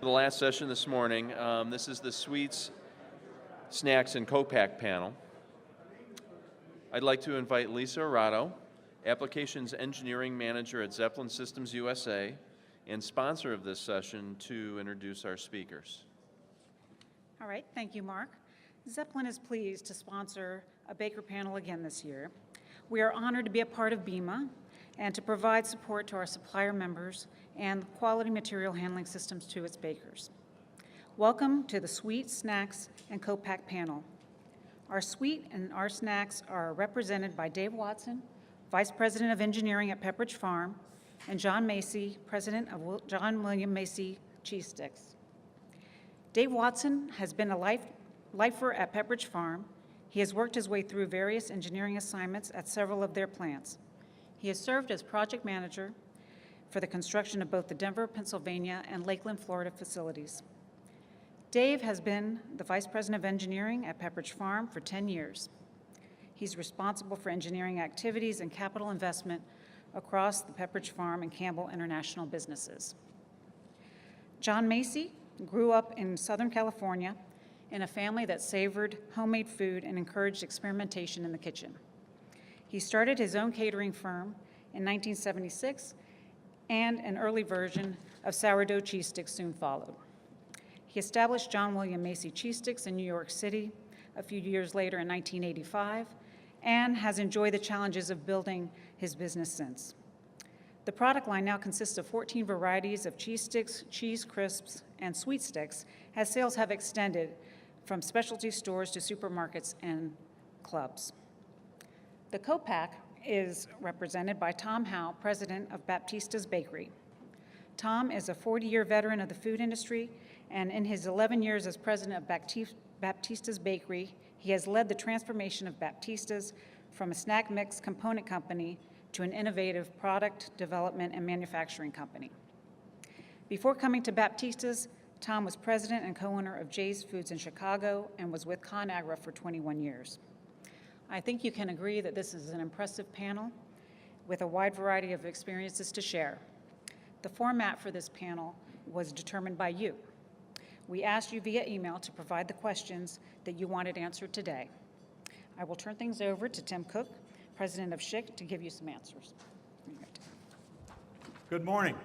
The last session this morning, this is the Sweets, Snacks, and Co-Pack panel. I'd like to invite Lisa Arado, Applications Engineering Manager at Zeppelin Systems USA, and sponsor of this session, to introduce our speakers. All right, thank you, Mark. Zeppelin is pleased to sponsor a baker panel again this year. We are honored to be a part of BEMA and to provide support to our supplier members and quality material handling systems to its bakers. Welcome to the Sweet, Snacks, and Co-Pack panel. Our sweet and our snacks are represented by Dave Watson, Vice President of Engineering at Pepperidge Farm, and John Macy, President of John William Macy Cheese Sticks. Dave Watson has been a lifer at Pepperidge Farm. He has worked his way through various engineering assignments at several of their plants. He has served as project manager for the construction of both the Denver, Pennsylvania, and Lakeland, Florida facilities. Dave has been the Vice President of Engineering at Pepperidge Farm for 10 years. He's responsible for engineering activities and capital investment across the Pepperidge Farm and Campbell International businesses. John Macy grew up in Southern California in a family that savored homemade food and encouraged experimentation in the kitchen. He started his own catering firm in 1976, and an early version of sourdough cheese sticks soon followed. He established John William Macy Cheese Sticks in New York City a few years later in 1985, and has enjoyed the challenges of building his business since. The product line now consists of 14 varieties of cheese sticks, cheese crisps, and sweet sticks, as sales have extended from specialty stores to supermarkets and clubs. The Co-Pack is represented by Tom Howe, President of Baptista's Bakery. Tom is a 40-year veteran of the food industry, and in his 11 years as president of Baptista's Bakery, he has led the transformation of Baptista's from a snack mix component company to an innovative product development and manufacturing company. Before coming to Baptista's, Tom was president and co-owner of Jay's Foods in Chicago and was with ConAgra for 21 years. I think you can agree that this is an impressive panel with a wide variety of experiences to share. The format for this panel was determined by you. We asked you via email to provide the questions that you wanted answered today. I will turn things over to Tim Cook, President of SHIC, to give you some answers. Good morning.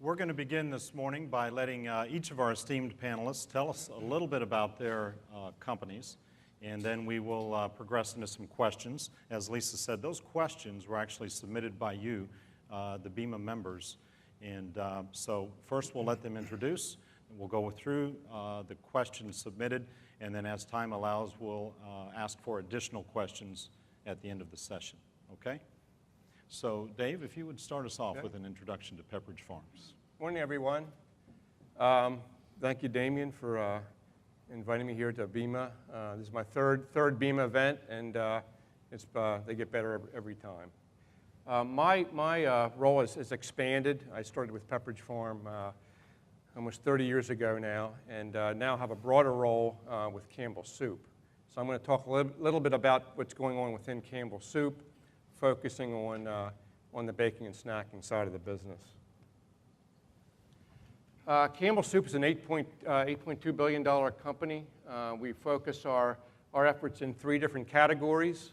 We're going to begin this morning by letting each of our esteemed panelists tell us a little bit about their companies, and then we will progress into some questions. As Lisa said, those questions were actually submitted by you, the BEMA members. And so first we'll let them introduce, and we'll go through the questions submitted, and then as time allows, we'll ask for additional questions at the end of the session, okay? So Dave, if you would start us off with an introduction to Pepperidge Farms. Morning, everyone. Thank you, Damien, for inviting me here to BEMA. This is my third BEMA event, and they get better every time. My role has expanded. I started with Pepperidge Farm almost 30 years ago now, and now have a broader role with Campbell Soup. So I'm going to talk a little bit about what's going on within Campbell Soup, focusing on the baking and snacking side of the business. Campbell Soup is an $8.2 billion company. We focus our efforts in 3 different categories.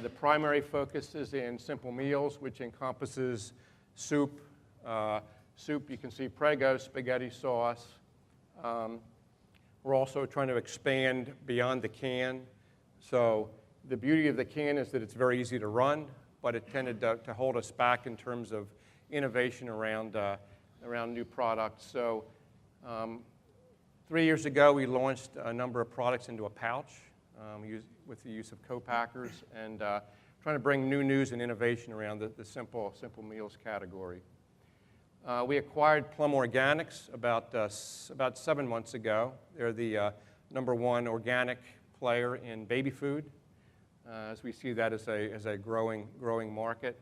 The primary focus is in simple meals, which encompasses soup. You can see Prego, spaghetti sauce. We're also trying to expand beyond the can. So the beauty of the can is that it's very easy to run, but it tended to hold us back in terms of innovation around new products. So 3 years ago, we launched a number of products into a pouch with the use of co-packers, and trying to bring new news and innovation around the simple meals category. We acquired Plum Organics about 7 months ago. They're the #1 organic player in baby food, as we see that as a growing market.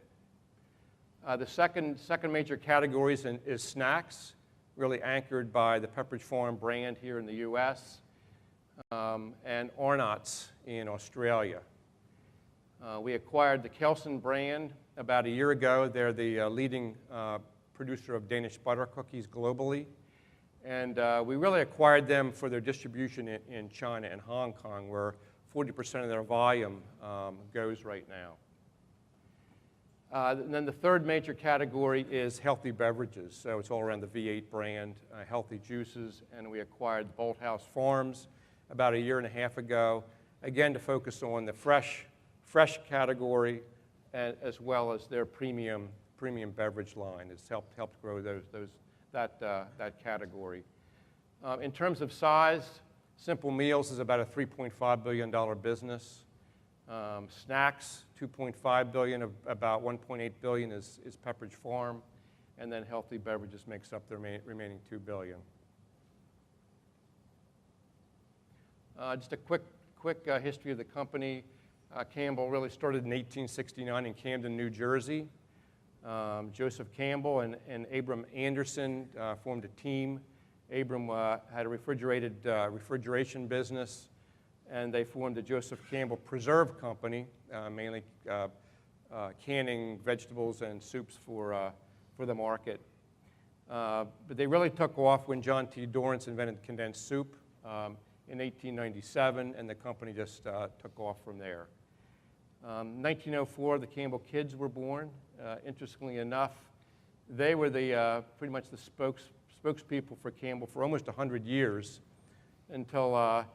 The second major category is snacks, really anchored by the Pepperidge Farm brand here in the U.S. And Arnott's in Australia. We acquired the Kelsen brand about a year ago. They're the leading producer of Danish butter cookies globally. And we really acquired them for their distribution in China and Hong Kong, where 40% of their volume goes right now. And then the third major category is healthy beverages. So it's all around the V8 brand, healthy juices, and we acquired Bolthouse Farms about a year and a half ago, again to focus on the fresh category, as well as their premium beverage line. It's helped grow that category. In terms of size, Simple Meals is about a $3.5 billion business. Snacks, $2.5 billion, of about $1.8 billion is Pepperidge Farm, and then healthy beverages makes up the remaining $2 billion. Just a quick history of the company. Campbell really started in 1869 in Camden, New Jersey. Joseph Campbell and Abram Anderson formed a team. Abram had a refrigeration business, and they formed the Joseph Campbell Preserve Company, mainly canning vegetables and soups for the market. But they really took off when John T. Dorrance invented condensed soup in 1897, and the company just took off from there. 1904, the Campbell kids were born. Interestingly enough, they were pretty much the spokespeople for Campbell for almost 100 years, until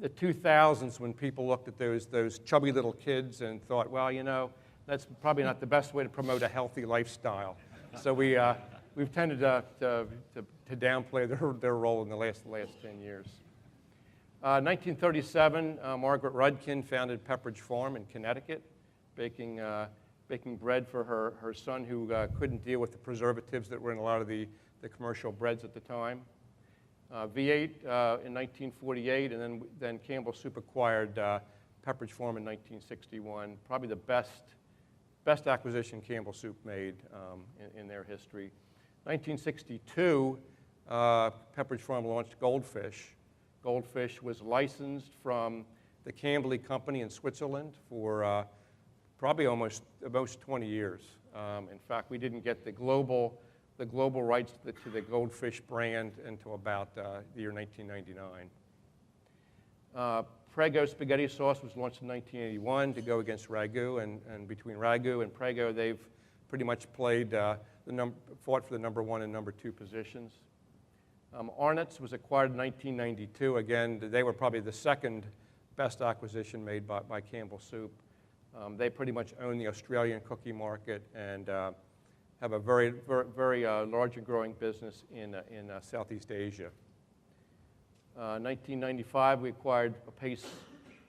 the 2000s, when people looked at those chubby little kids and thought, well, you know, that's probably not the best way to promote a healthy lifestyle. So we've tended to downplay their role in the last 10 years. 1937, Margaret Rudkin founded Pepperidge Farm in Connecticut, baking bread for her son, who couldn't deal with the preservatives that were in a lot of the commercial breads at the time. V8 in 1948, and then Campbell Soup acquired Pepperidge Farm in 1961. Probably the best acquisition Campbell Soup made in their history. 1962, Pepperidge Farm launched Goldfish. Goldfish was licensed from the Campbell Company in Switzerland for probably almost 20 years. In fact, we didn't get the global rights to the Goldfish brand until about the year 1999. Prego spaghetti sauce was launched in 1981 to go against Ragu, and between Ragu and Prego, they've pretty much fought for the number 1 and number 2 positions. Arnott's was acquired in 1992. Again, they were probably the second best acquisition made by Campbell Soup. They pretty much own the Australian cookie market and have a very large and growing business in Southeast Asia. 1995, we acquired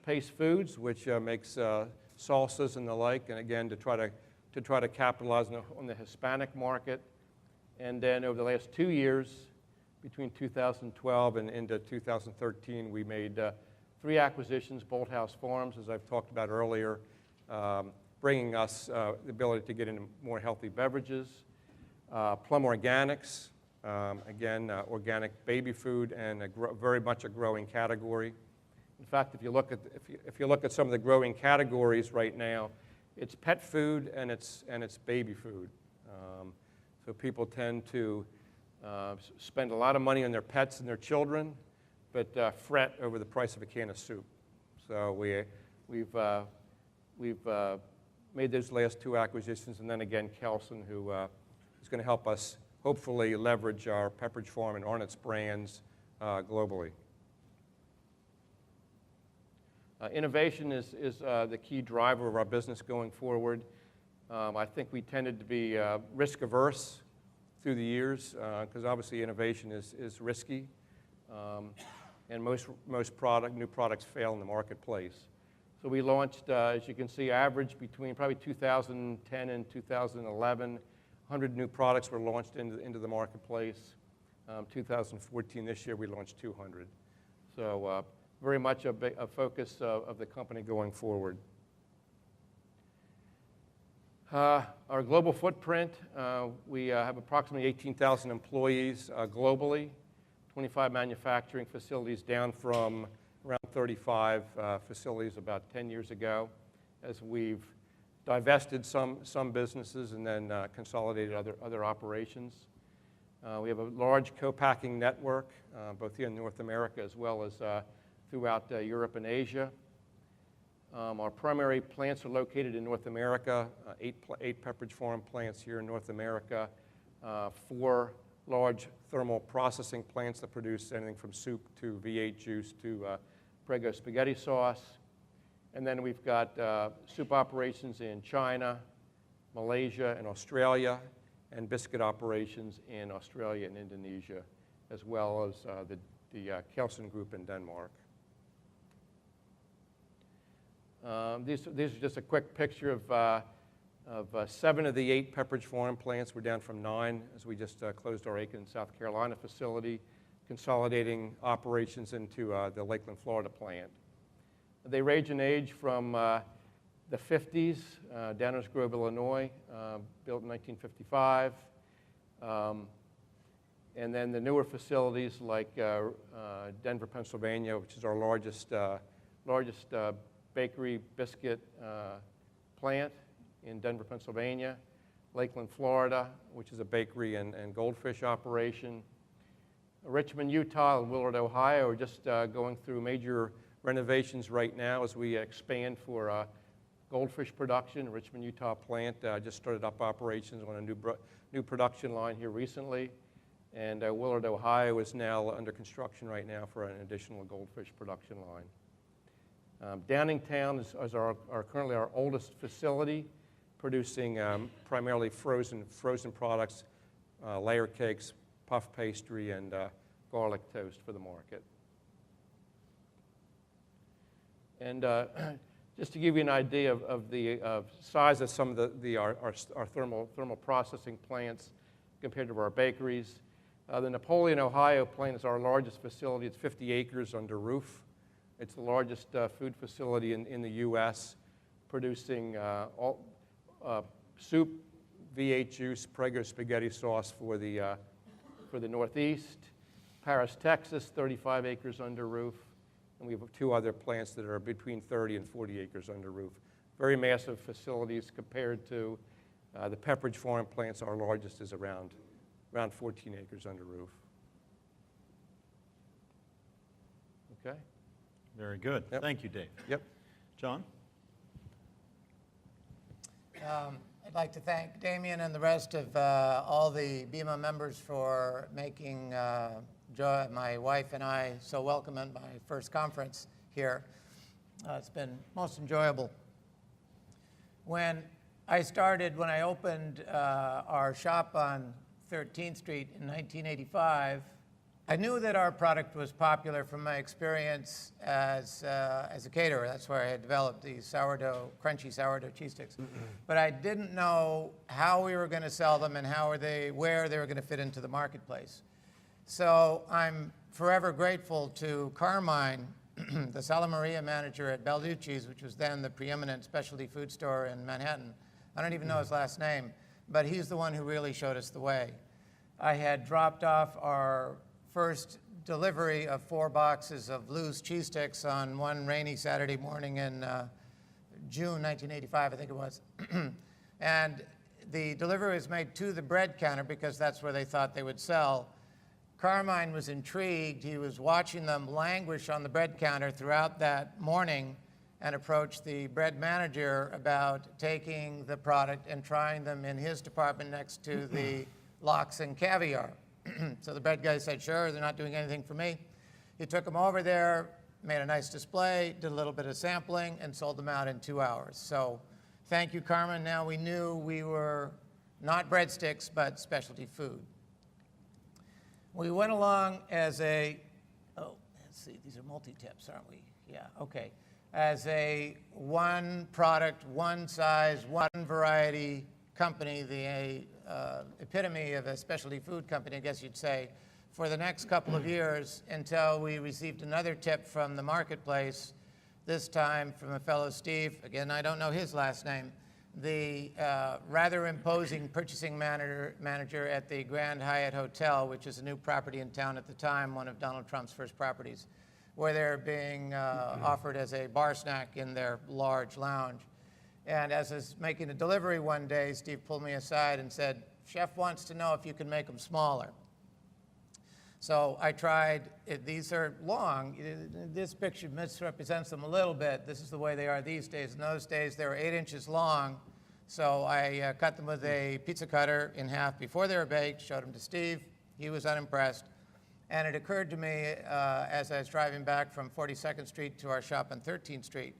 Pace Foods, which makes salsas and the like, and again to try to capitalize on the Hispanic market. And then over the last 2 years, between 2012 and into 2013, we made 3 acquisitions: Bolthouse Farms, as I've talked about earlier, bringing us the ability to get into more healthy beverages. Plum Organics, again, organic baby food, and very much a growing category. In fact, if you look at some of the growing categories right now, it's pet food and it's baby food. So people tend to spend a lot of money on their pets and their children, but fret over the price of a can of soup. So we've made those last 2 acquisitions, and then again Kelsen, who is going to help us hopefully leverage our Pepperidge Farm and Arnott's brands globally. Innovation is the key driver of our business going forward. I think we tended to be risk averse through the years, because obviously innovation is risky, and most new products fail in the marketplace. So we launched, as you can see, average between probably 2010 and 2011, 100 new products were launched into the marketplace. 2014, this year, we launched 200. So very much a focus of the company going forward. Our global footprint, we have approximately 18,000 employees globally, 25 manufacturing facilities, down from around 35 facilities about 10 years ago, as we've divested some businesses and then consolidated other operations. We have a large co-packing network, both here in North America as well as throughout Europe and Asia. Our primary plants are located in North America, eight Pepperidge Farm plants here in North America, 4 large thermal processing plants that produce anything from soup to V8 juice to Prego spaghetti sauce. And then we've got soup operations in China, Malaysia, and Australia, and biscuit operations in Australia and Indonesia, as well as the Kelsen Group in Denmark. These are just a quick picture of 7 of the 8 Pepperidge Farm plants. We're down from 9 as we just closed our Aiken, South Carolina facility, consolidating operations into the Lakeland, Florida plant. They range in age from the 50s, Downers Grove, Illinois, built in 1955. And then the newer facilities like Denver, Pennsylvania, which is our largest bakery biscuit plant in Denver, Pennsylvania. Lakeland, Florida, which is a bakery and goldfish operation. Richmond, Utah, and Willard, Ohio are just going through major renovations right now as we expand for goldfish production. Richmond, Utah plant just started up operations on a new production line here recently. And Willard, Ohio is now under construction right now for an additional goldfish production line. Downingtown is currently our oldest facility, producing primarily frozen products, layer cakes, puff pastry, and garlic toast for the market. And just to give you an idea of the size of some of our thermal processing plants compared to our bakeries, the Napoleon, Ohio plant is our largest facility. It's 50 acres under roof. It's the largest food facility in the U.S., producing soup, V8 juice, Prego spaghetti sauce for the Northeast. Paris, Texas, 35 acres under roof. And we have 2 other plants that are between 30 and 40 acres under roof. Very massive facilities compared to the Pepperidge Farm plants. Our largest is around 14 acres under roof. Okay. Very good. Yep. Thank you, Dave. Yep. John? I'd like to thank Damien and the rest of all the BEMA members for making my wife and I so welcome at my first conference here. It's been most enjoyable. When I opened our shop on 13th Street in 1985, I knew that our product was popular from my experience as a caterer. That's where I had developed these crunchy sourdough cheese sticks. But I didn't know how we were going to sell them and where they were going to fit into the marketplace. So I'm forever grateful to Carmine, the Sala Maria manager at Balducci's, which was then the preeminent specialty food store in Manhattan. I don't even know his last name, but he's the one who really showed us the way. I had dropped off our first delivery of 4 boxes of Lou's cheese sticks on one rainy Saturday morning in June 1985, I think it was. And the delivery was made to the bread counter because that's where they thought they would sell. Carmine was intrigued. He was watching them languish on the bread counter throughout that morning and approached the bread manager about taking the product and trying them in his department next to the lox and caviar. So the bread guy said, sure, they're not doing anything for me. He took them over there, made a nice display, did a little bit of sampling, and sold them out in 2 hours. So thank you, Carmen. Now we knew we were not breadsticks, but specialty food. We went along as let's see, these are multi-tips, aren't we? Yeah, okay. As a one product, one size, one variety company, the epitome of a specialty food company, I guess you'd say, for the next couple of years until we received another tip from the marketplace, this time from a fellow Steve, again, I don't know his last name, the rather imposing purchasing manager at the Grand Hyatt Hotel, which is a new property in town at the time, one of Donald Trump's first properties, where they're being offered as a bar snack in their large lounge. And as I was making a delivery one day, Steve pulled me aside and said, "Chef wants to know if you can make them smaller." So I tried. These are long. This picture misrepresents them a little bit. This is the way they are these days. In those days, they were 8 inches long. So I cut them with a pizza cutter in half before they were baked, showed them to Steve. He was unimpressed. And it occurred to me as I was driving back from 42nd Street to our shop on 13th Street,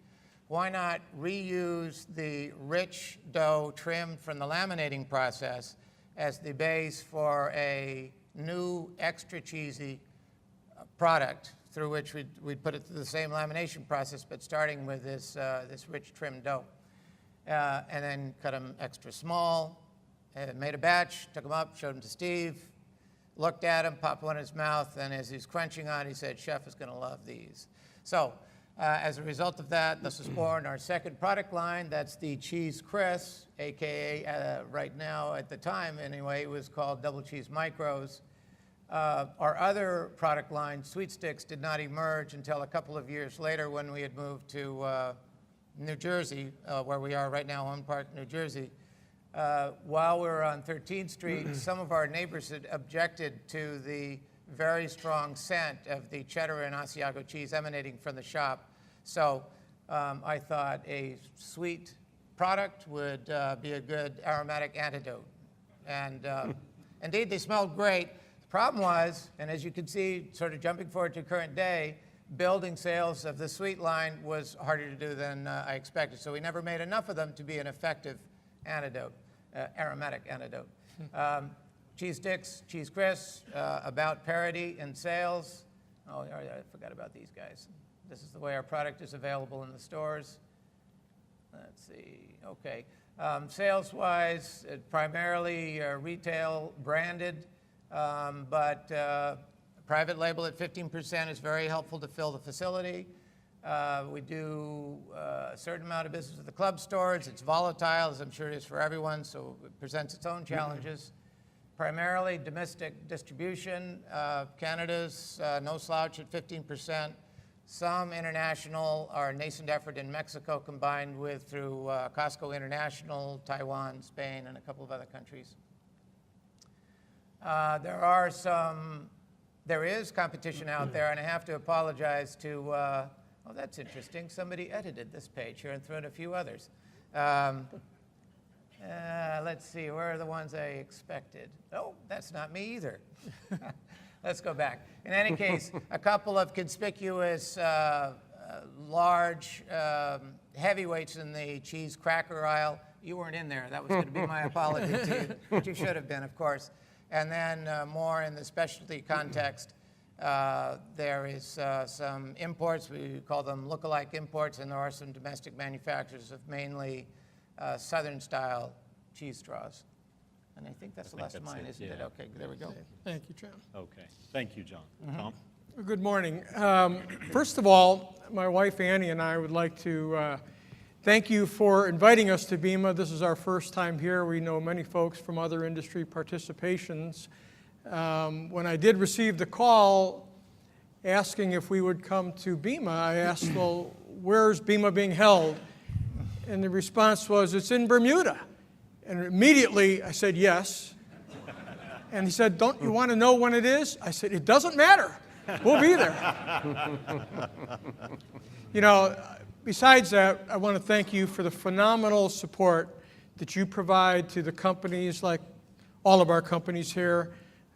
why not reuse the rich dough trimmed from the laminating process as the base for a new extra cheesy product through which we'd put it through the same lamination process, but starting with this rich trimmed dough. And then cut them extra small, made a batch, took them up, showed them to Steve, looked at him, popped one in his mouth, and as he's crunching on it, he said, "Chef is going to love these." So as a result of that, this was born our second product line. That's the Cheese Crisp, AKA right now, at the time anyway, it was called Double Cheese Micros. Our other product line, Sweet Sticks, did not emerge until a couple of years later when we had moved to New Jersey, where we are right now, Owen Park, New Jersey. While we were on 13th Street, some of our neighbors had objected to the very strong scent of the cheddar and Asiago cheese emanating from the shop. So I thought a sweet product would be a good aromatic antidote. And indeed, they smelled great. The problem was, and as you can see, sort of jumping forward to current day, building sales of the sweet line was harder to do than I expected. So we never made enough of them to be an effective antidote, aromatic antidote. Cheese Sticks, Cheese Crisp, about parity in sales. Oh, I forgot about these guys. This is the way our product is available in the stores. Let's see, okay. Sales-wise, primarily retail branded, but private label at 15% is very helpful to fill the facility. We do a certain amount of business with the club stores. It's volatile, as I'm sure it is for everyone, so it presents its own challenges. Primarily domestic distribution. Canada's no slouch at 15%. Some international, our nascent effort in Mexico combined with through Costco International, Taiwan, Spain, and a couple of other countries. There is competition out there, and I have to apologize to, oh, that's interesting. Somebody edited this page here and threw in a few others. Let's see, where are the ones I expected? Oh, that's not me either. Let's go back. In any case, a couple of conspicuous, large heavyweights in the cheese cracker aisle. You weren't in there. That was going to be my apology to you, but you should have been, of course. And then more in the specialty context, there is some imports. We call them look-alike imports, and there are some domestic manufacturers of mainly Southern-style cheese straws. And I think that's the last of mine, isn't it? Okay, there we go. Thank you, John. Okay, thank you, John. Tom? Good morning. First of all, my wife Annie and I would like to thank you for inviting us to BEMA. This is our first time here. We know many folks from other industry participations. When I did receive the call asking if we would come to BEMA, I asked, well, where's BEMA being held? And the response was, it's in Bermuda. And immediately I said, yes. And he said, don't you want to know when it is? I said, it doesn't matter. We'll be there. You know, besides that, I want to thank you for the phenomenal support that you provide to the companies, like all of our companies here.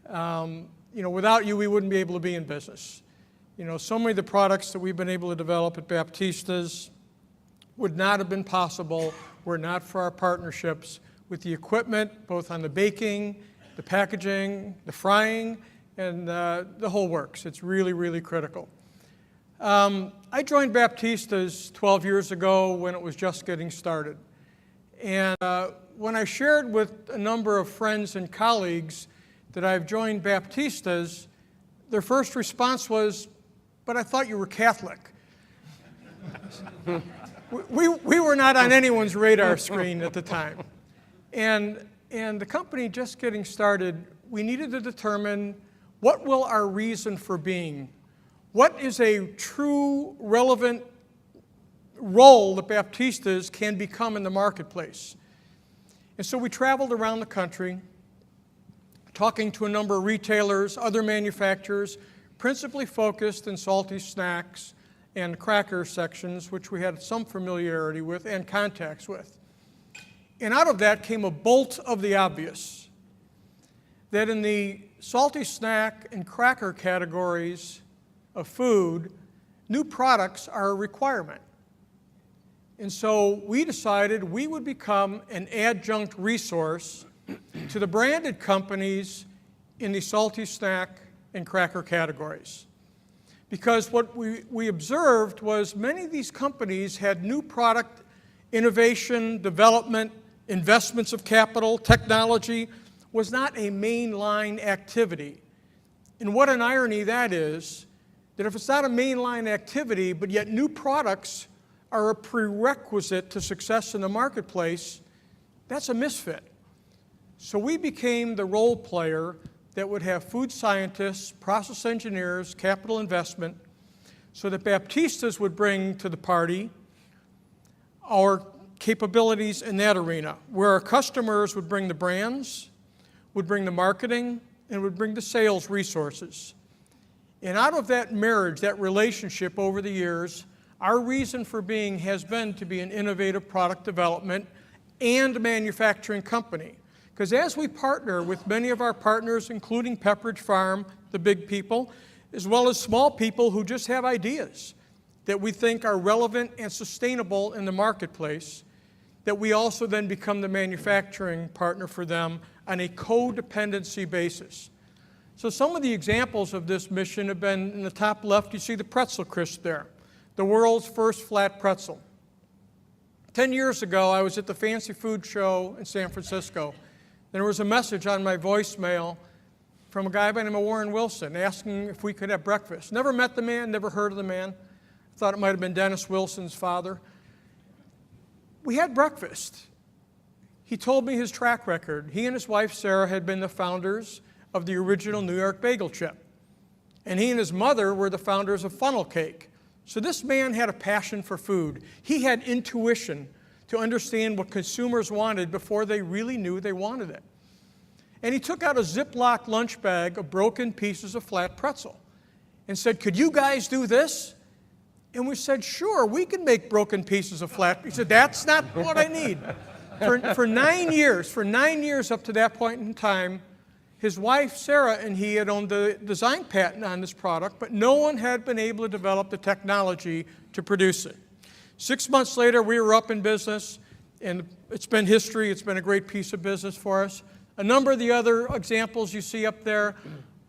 You know, without you, we wouldn't be able to be in business. You know, so many of the products that we've been able to develop at Baptista's would not have been possible were it not for our partnerships with the equipment, both on the baking, the packaging, the frying, and the whole works. It's really, really critical. I joined Baptista's 12 years ago when it was just getting started. And when I shared with a number of friends and colleagues that I've joined Baptista's, their first response was, but I thought you were Catholic. We were not on anyone's radar screen at the time. And the company just getting started, we needed to determine what will our reason for being? What is a true, relevant role that Baptistas can become in the marketplace. And so we traveled around the country, talking to a number of retailers, other manufacturers, principally focused in salty snacks and cracker sections, which we had some familiarity with and contacts with. And out of that came a bolt of the obvious, that in the salty snack and cracker categories of food, new products are a requirement. And so we decided we would become an adjunct resource to the branded companies in the salty snack and cracker categories. Because what we observed was many of these companies had new product innovation, development, investments of capital, technology, was not a mainline activity. And what an irony that is, that if it's not a mainline activity, but yet new products are a prerequisite to success in the marketplace, that's a misfit. So we became the role player that would have food scientists, process engineers, capital investment, so that Baptistas would bring to the party our capabilities in that arena, where our customers would bring the brands, would bring the marketing, and would bring the sales resources. And out of that marriage, that relationship over the years, our reason for being has been to be an innovative product development and manufacturing company. Because as we partner with many of our partners, including Pepperidge Farm, the big people, as well as small people who just have ideas that we think are relevant and sustainable in the marketplace, that we also then become the manufacturing partner for them on a codependency basis. So some of the examples of this mission have been, in the top left, you see the pretzel crisp there, the world's first flat pretzel. 10 years ago, I was at the Fancy Food Show in San Francisco. There was a message on my voicemail from a guy by the name of Warren Wilson asking if we could have breakfast. Never met the man, never heard of the man. Thought it might have been Dennis Wilson's father. We had breakfast. He told me his track record. He and his wife, Sarah, had been the founders of the original New York bagel chip. And he and his mother were the founders of funnel cake. So this man had a passion for food. He had intuition to understand what consumers wanted before they really knew they wanted it. And he took out a Ziploc lunch bag of broken pieces of flat pretzel and said, "Could you guys do this?" And we said, "Sure, we can make broken pieces of flat." He said, "That's not what I need." For 9 years up to that point in time, his wife, Sarah, and he had owned the design patent on this product, but no one had been able to develop the technology to produce it. 6 months later, we were up in business, and it's been history. It's been a great piece of business for us. A number of the other examples you see up there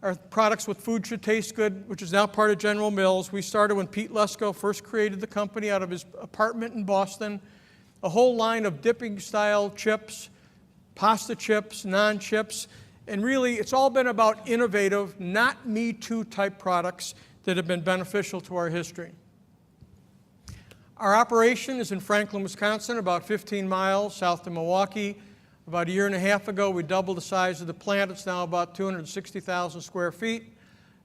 are products with Food Should Taste Good, which is now part of General Mills. We started when Pete Lesko first created the company out of his apartment in Boston. A whole line of dipping-style chips, pasta chips, non-chips, and really it's all been about innovative, not me-too type products that have been beneficial to our history. Our operation is in Franklin, Wisconsin, about 15 miles south of Milwaukee. About a year and a half ago, we doubled the size of the plant. It's now about 260,000 square feet.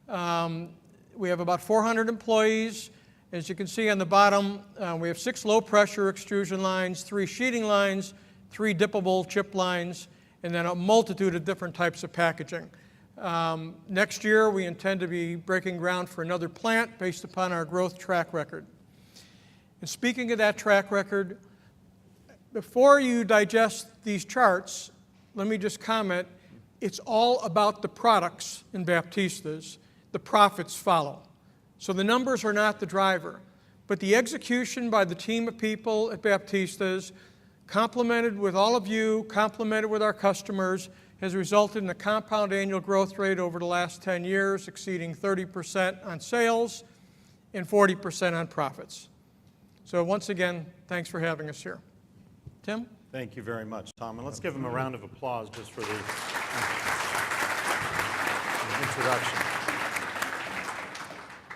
We have about 400 employees. As you can see on the bottom, we have 6 low-pressure extrusion lines, 3 sheeting lines, 3 dippable chip lines, and then a multitude of different types of packaging. Next year, we intend to be breaking ground for another plant based upon our growth track record. And speaking of that track record, before you digest these charts, let me just comment, it's all about the products in Baptistas. The profits follow. So the numbers are not the driver, but the execution by the team of people at Baptistas, complemented with all of you, complemented with our customers, has resulted in a compound annual growth rate over the last 10 years exceeding 30% on sales and 40% on profits. So once again, thanks for having us here. Tim? Thank you very much, Tom. And let's give him a round of applause just for the introduction.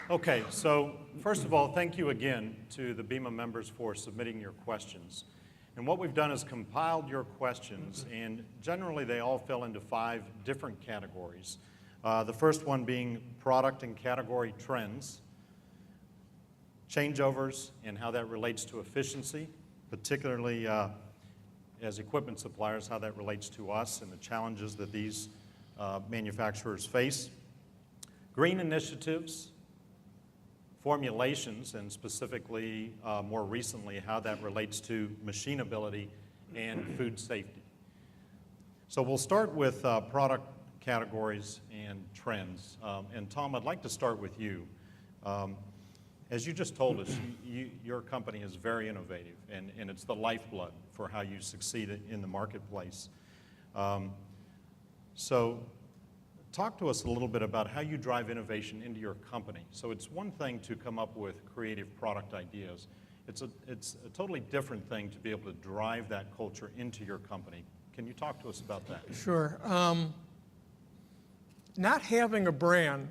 Okay, so first of all, thank you again to the BEMA members for submitting your questions. And what we've done is compiled your questions, and generally they all fell into 5 different categories. The first one being product and category trends, changeovers and how that relates to efficiency, particularly as equipment suppliers, how that relates to us and the challenges that these manufacturers face. Green initiatives, formulations, and specifically more recently how that relates to machinability and food safety. So we'll start with product categories and trends. And Tom, I'd like to start with you. As you just told us, your company is very innovative, and it's the lifeblood for how you succeed in the marketplace. So talk to us a little bit about how you drive innovation into your company. So it's one thing to come up with creative product ideas. It's a totally different thing to be able to drive that culture into your company. Can you talk to us about that? Sure. Not having a brand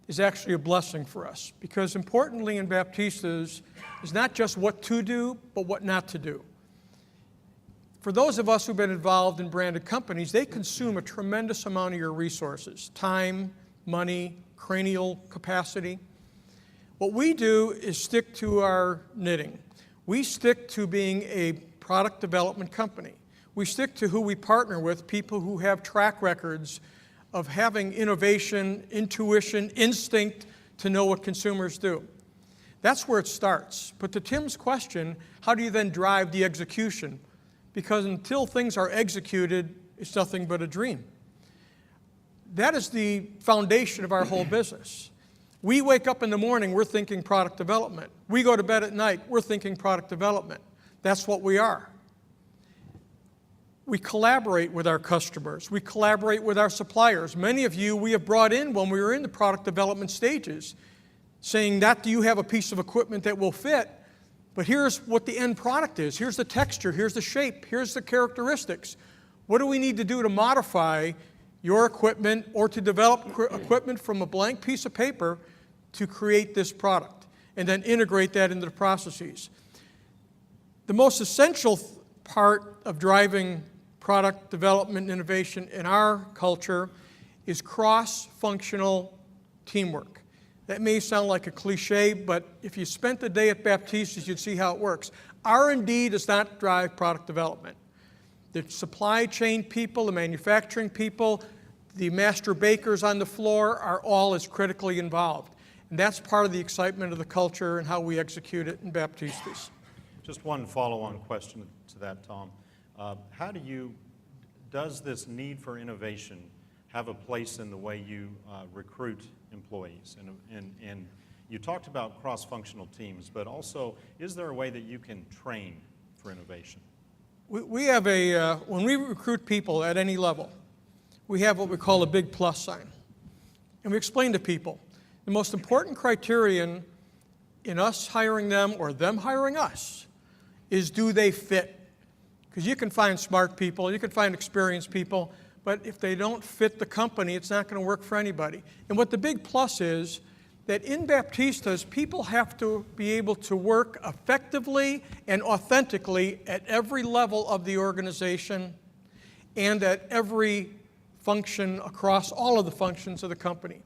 is actually a blessing for us, because importantly in Baptistas is not just what to do, but what not to do. For those of us who've been involved in branded companies, they consume a tremendous amount of your resources, time, money, cranial capacity. What we do is stick to our knitting. We stick to being a product development company. We stick to who we partner with, people who have track records of having innovation, intuition, instinct to know what consumers do. That's where it starts. But to Tim's question, how do you then drive the execution? Because until things are executed, it's nothing but a dream. That is the foundation of our whole business. We wake up in the morning, we're thinking product development. We go to bed at night, we're thinking product development. That's what we are. We collaborate with our customers. We collaborate with our suppliers. Many of you we have brought in when we were in the product development stages, saying, not do you have a piece of equipment that will fit, but here's what the end product is. Here's the texture, here's the shape, here's the characteristics. What do we need to do to modify your equipment or to develop equipment from a blank piece of paper to create this product and then integrate that into the processes? The most essential part of driving product development and innovation in our culture is cross-functional teamwork. That may sound like a cliche, but if you spent the day at Baptistas, you'd see how it works. R&D does not drive product development. The supply chain people, the manufacturing people, the master bakers on the floor are all as critically involved. And that's part of the excitement of the culture and how we execute it in Baptistas. Just one follow-on question to that, Tom. Does this need for innovation have a place in the way you recruit employees? And you talked about cross-functional teams, but also, is there a way that you can train for innovation? We have when we recruit people at any level, we have what we call a big plus sign. And we explain to people, the most important criterion in us hiring them or them hiring us is, do they fit? Because you can find smart people, you can find experienced people, but if they don't fit the company, it's not going to work for anybody. And what the big plus is, that in Baptistas, people have to be able to work effectively and authentically at every level of the organization and at every function across all of the functions of the company.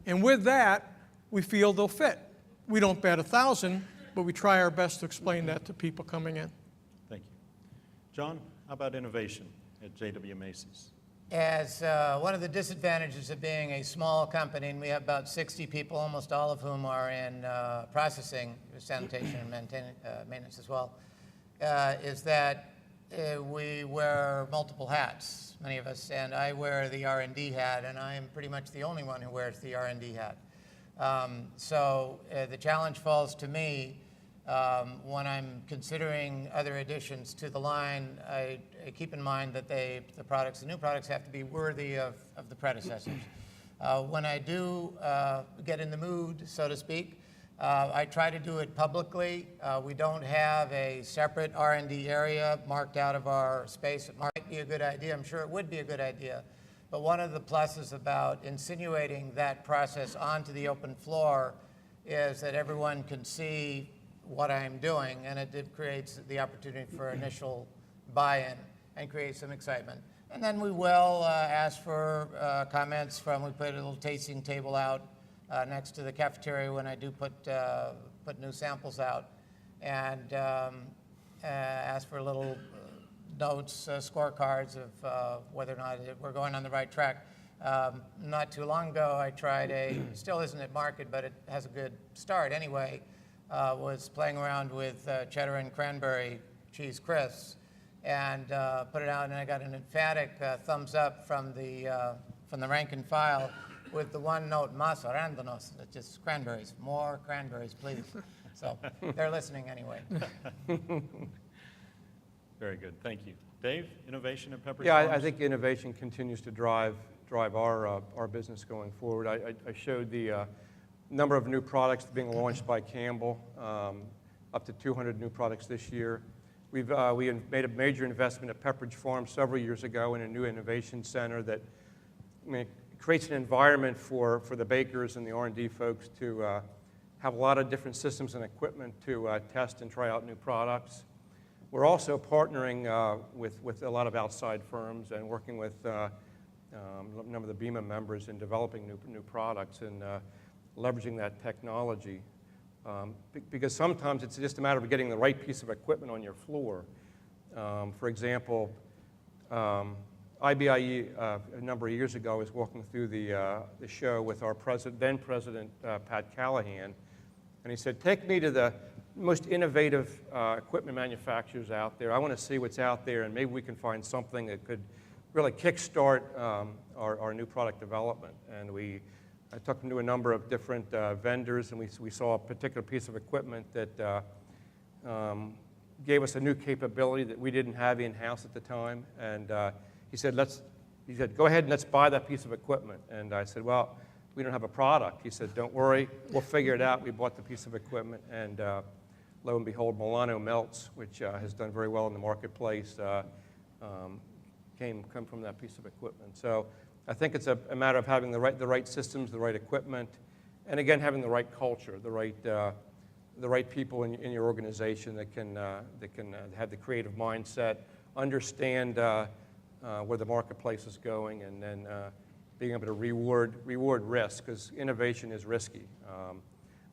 And with that, we feel they'll fit. We don't bat 1,000, but we try our best to explain that to people coming in. Thank you. John, how about innovation at J.W. Macy's? As one of the disadvantages of being a small company, and we have about 60 people, almost all of whom are in processing, sanitation, and maintenance as well, is that we wear multiple hats, many of us, and I wear the R&D hat, and I am pretty much the only one who wears the R&D hat. So the challenge falls to me when I'm considering other additions to the line. I keep in mind that the new products have to be worthy of the predecessors. When I do get in the mood, so to speak, I try to do it publicly. We don't have a separate R&D area marked out of our space. It might be a good idea. I'm sure it would be a good idea. But one of the pluses about insinuating that process onto the open floor is that everyone can see what I'm doing, and it creates the opportunity for initial buy-in and create some excitement. And then we will ask for comments we put a little tasting table out next to the cafeteria when I do put new samples out, and ask for little notes, scorecards of whether or not we're going on the right track. Not too long ago, I tried still isn't at market, but it has a good start anyway, was playing around with cheddar and cranberry cheese crisps, and put it out, and I got an emphatic thumbs up from the rank and file with the one note, más arándanos, just cranberries, more cranberries, please. So they're listening anyway. Very good, thank you. Dave, innovation at Pepperidge Yeah, I Farms? think innovation continues to drive our business going forward. I showed the number of new products being launched by Campbell, up to 200 new products this year. We made a major investment at Pepperidge Farm several years ago in a new innovation center that creates an environment for the bakers and the R&D folks to have a lot of different systems and equipment to test and try out new products. We're also partnering with a lot of outside firms and working with a number of the BEMA members in developing new products and leveraging that technology. Because sometimes it's just a matter of getting the right piece of equipment on your floor. For example, IBIE a number of years ago was walking through the show with our then president, Pat Callahan, and he said, take me to the most innovative equipment manufacturers out there. I want to see what's out there, and maybe we can find something that could really kickstart our new product development. And I took him to a number of different vendors, and we saw a particular piece of equipment that gave us a new capability that we didn't have in-house at the time. And he said, go ahead and let's buy that piece of equipment. And I said, well, we don't have a product. He said, don't worry, we'll figure it out. We bought the piece of equipment, and lo and behold, Milano Melts, which has done very well in the marketplace, came from that piece of equipment. So I think it's a matter of having the right systems, the right equipment, and again, having the right culture, the right people in your organization that can have the creative mindset, understand where the marketplace is going, and then being able to reward risk, because innovation is risky.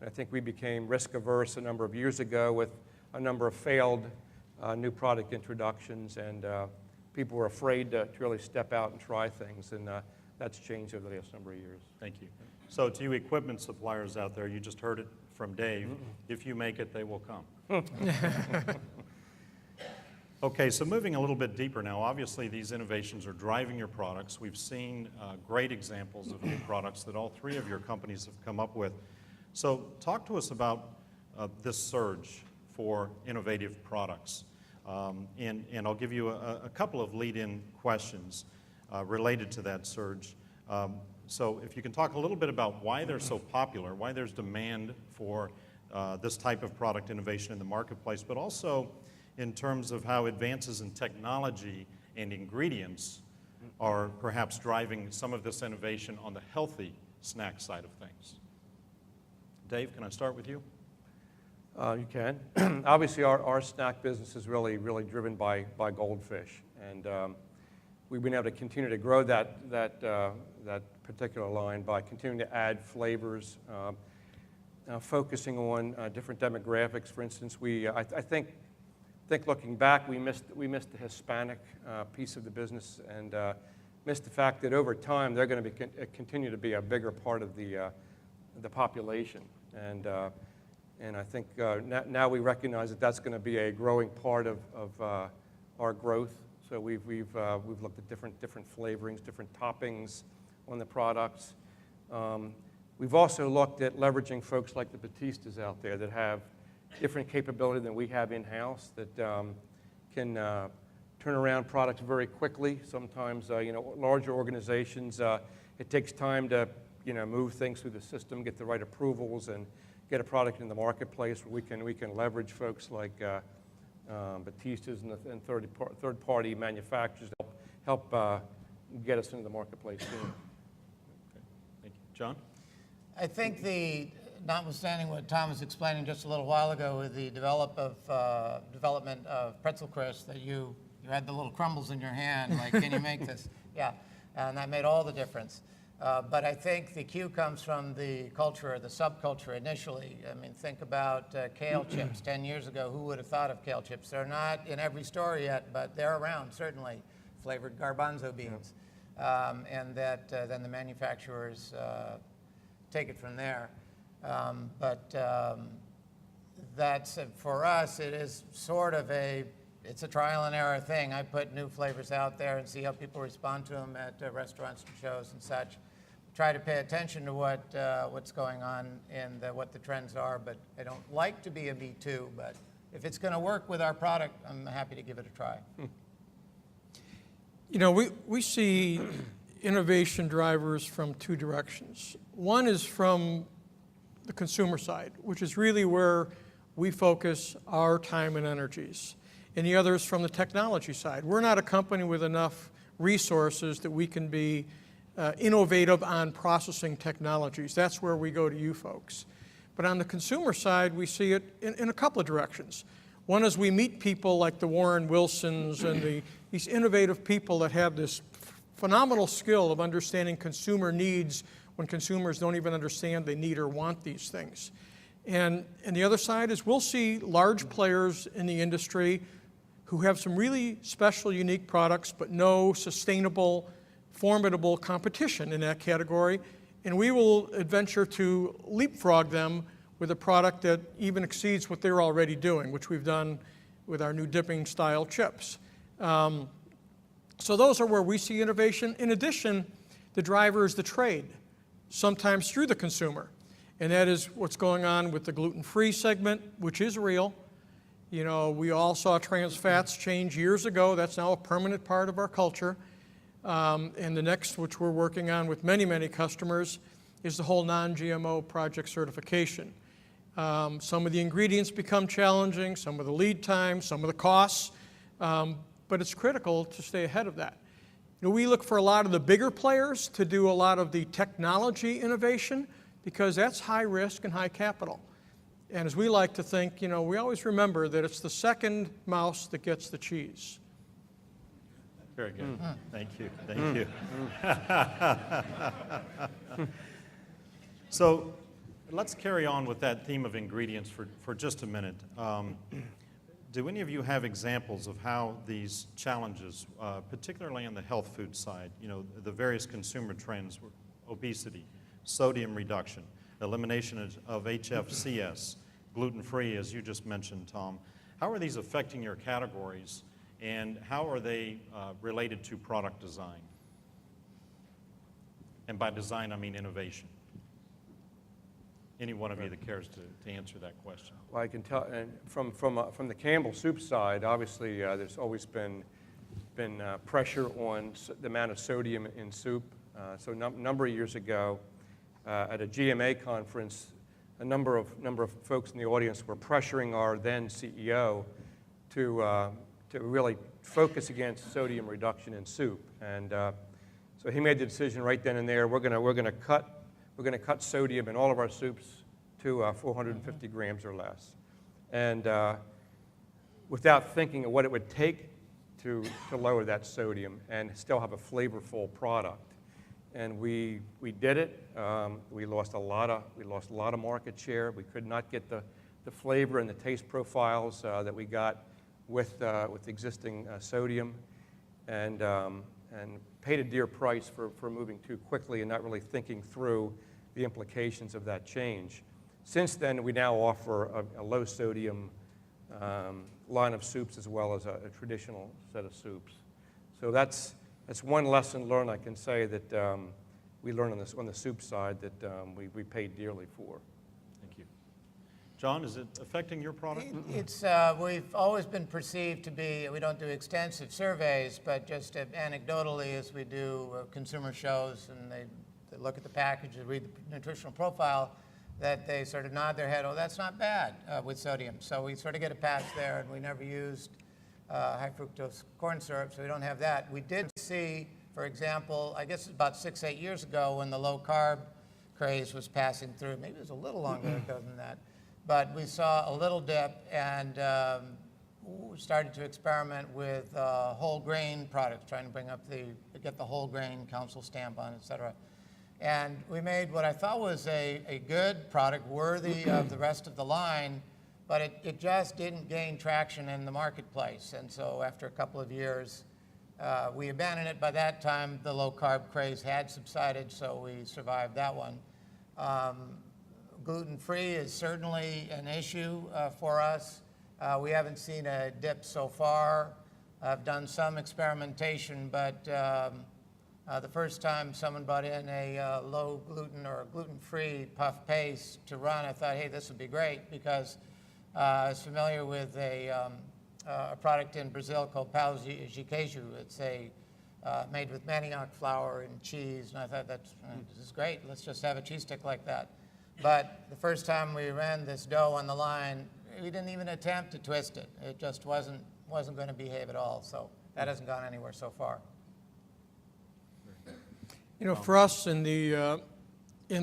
And I think we became risk averse a number of years ago with a number of failed new product introductions, and people were afraid to really step out and try things, and that's changed over the last number of years. Thank you. So to you equipment suppliers out there, you just heard it from Dave. If you make it, they will come. Okay, so moving a little bit deeper now, obviously these innovations are driving your products. We've seen great examples of new products that all three of your companies have come up with. So talk to us about this surge for innovative products. And I'll give you a couple of lead-in questions related to that surge. So if you can talk a little bit about why they're so popular, why there's demand for this type of product innovation in the marketplace, but also in terms of how advances in technology and ingredients are perhaps driving some of this innovation on the healthy snack side of things. Dave, can I start with you? You can. Obviously, our snack business is really driven by Goldfish, and we've been able to continue to grow that particular line by continuing to add flavors, focusing on different demographics. For instance, I think looking back, we missed the Hispanic piece of the business, and missed the fact that over time they're going to continue to be a bigger part of the population, and I think now we recognize that that's going to be a growing part of our growth. So we've looked at different flavorings, different toppings on the products. We've also looked at leveraging folks like the Batistas out there that have different capability than we have in-house, that can turn around products very quickly. Sometimes, larger organizations, it takes time to move things through the system, get the right approvals, and get a product in the marketplace where we can leverage folks like Batistas and third-party manufacturers to help get us into the marketplace soon. Okay. Thank you. John? I think notwithstanding what Tom was explaining just a little while ago with the development of pretzel crisps, that you had the little crumbles in your hand, like, can you make this? Yeah, and that made all the difference. But I think the cue comes from the culture or the subculture initially. I mean, think about kale chips. 10 years ago, who would have thought of kale chips? They're not in every store yet, but they're around, certainly. Flavored garbanzo beans. And that then the manufacturers take it from there. That's, for us, it is sort of it's a trial and error thing. I put new flavors out there and see how people respond to them at restaurants and shows and such. Try to pay attention to what's going on and what the trends are, but I don't like to be a me too, but if it's going to work with our product, I'm happy to give it a try. You know, we see innovation drivers from two directions. One is from the consumer side, which is really where we focus our time and energies. And the other is from the technology side. We're not a company with enough resources that we can be innovative on processing technologies. That's where we go to you folks. But on the consumer side, we see it in a couple of directions. One is we meet people like the Warren Wilsons and these innovative people that have this phenomenal skill of understanding consumer needs when consumers don't even understand they need or want these things. And the other side is we'll see large players in the industry who have some really special, unique products, but no sustainable, formidable competition in that category. And we will adventure to leapfrog them with a product that even exceeds what they're already doing, which we've done with our new dipping style chips. So those are where we see innovation. In addition, the driver is the trade, sometimes through the consumer. And that is what's going on with the gluten-free segment, which is real. You know, we all saw trans fats change years ago. That's now a permanent part of our culture. And the next, which we're working on with many, many customers, is the whole non-GMO project certification. Some of the ingredients become challenging, some of the lead time, some of the costs, but it's critical to stay ahead of that. You know, we look for a lot of the bigger players to do a lot of the technology innovation because that's high risk and high capital. And as we like to think, you know, we always remember that it's the second mouse that gets the cheese. Very good. Thank you. Thank you. So let's carry on with that theme of ingredients for just a minute. Do any of you have examples of how these challenges, particularly on the health food side, you know, the various consumer trends, obesity, sodium reduction, elimination of HFCS, gluten-free, as you just mentioned, Tom, how are these affecting your categories, and how are they related to product design? And by design, I mean innovation. Any one of you that cares to answer that question. Well, I can tell, and from the Campbell Soup side, obviously there's always been pressure on the amount of sodium in soup. So a number of years ago, at a GMA conference, a number of folks in the audience were pressuring our then CEO to really focus against sodium reduction in soup. And so he made the decision right then and there. We're going to cut sodium in all of our soups to 450 grams or less. And without thinking of what it would take to lower that sodium and still have a flavorful product. And we did it. We lost a lot of market share. We could not get the flavor and the taste profiles that we got with existing sodium, and paid a dear price for moving too quickly and not really thinking through the implications of that change. Since then, we now offer a low sodium line of soups as well as a traditional set of soups. So that's one lesson learned, I can say, that we learned on the soup side that we paid dearly for. Thank you. John, is it affecting your product? We've always been perceived to be, we don't do extensive surveys, but just anecdotally as we do consumer shows and they look at the package and read the nutritional profile, that they sort of nod their head, oh, that's not bad with sodium. So we sort of get a pass there, and we never used high fructose corn syrup, so we don't have that. We did see, for example, I guess about 6-8 years ago when the low carb craze was passing through, maybe it was a little longer ago than that, but we saw a little dip and started to experiment with whole grain products, trying to bring up get the whole grain council stamp on, et cetera. And we made what I thought was a good product, worthy of the rest of the line, but it just didn't gain traction in the marketplace. And so after a couple of years, we abandoned it. By that time, the low-carb craze had subsided, so we survived that one. Gluten-free is certainly an issue for us. We haven't seen a dip so far. I've done some experimentation, but the first time someone brought in a low gluten or gluten-free puff paste to run, I thought, hey, this would be great, because I was familiar with a product in Brazil called pão de queijo. It's made with manioc flour and cheese, and I thought, this is great. Let's just have a cheese stick like that. But the first time we ran this dough on the line, we didn't even attempt to twist it. It just wasn't going to behave at all. So that hasn't gone anywhere so far. You know, for us in the